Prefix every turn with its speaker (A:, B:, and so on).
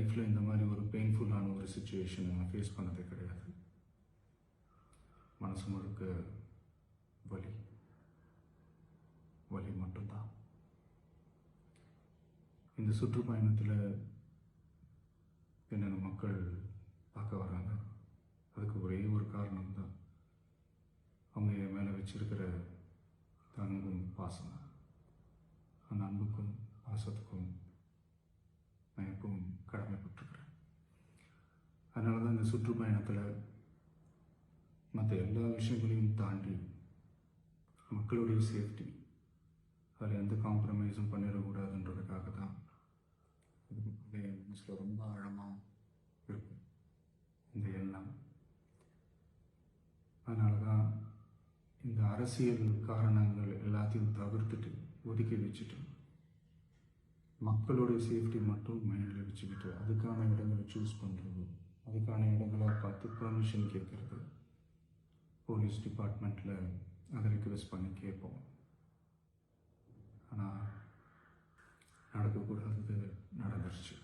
A: லைஃப்பில் இந்த மாதிரி ஒரு பெயின்ஃபுல்லான ஒரு சுச்சுவேஷனை நான் ஃபேஸ் பண்ணதே கிடையாது. மனசு முழுக்க வலி வலி மட்டும்தான். இந்த சுற்றுப்பயணத்தில் என்னென்ன மக்கள் பார்க்க வராங்க, அதுக்கு ஒரே ஒரு காரணம் தான், அவங்க என் மேலே வச்சிருக்கிற அன்பும் பாசம். அந்த அன்புக்கும் பாசத்துக்கும் நான் எப்பவும் கடமைப்பட்டிருக்கிறேன். அதனால தான் இந்த சுற்றுப்பயணத்தில் மற்ற எல்லா விஷயங்களையும் தாண்டி மக்களுடைய சேஃப்டி, அதில் எந்த காம்ப்ரமைஸும் பண்ணிடக்கூடாதுன்றதுக்காக தான் இது என் மனசில் ரொம்ப ஆழமாக இருக்கும் இந்த எண்ணம். அதனால தான் இந்த அரசியல் காரணங்கள் எல்லாத்தையும் தவிர்த்துட்டு ஒதுக்கி வச்சுட்டு மக்களுடைய சேஃப்டி மட்டும் மைண்டில் வச்சுக்கிட்டு அதுக்கான இடங்களை சூஸ் பண்ணுறது, அதுக்கான இடங்களை பார்த்து பர்மிஷன் கேட்குறது, போலீஸ் டிபார்ட்மெண்ட்டில் அதை ரிக்வெஸ்ட் பண்ணி கேட்போம். ஆனால் நடக்கக்கூடாதது நடந்துருச்சு.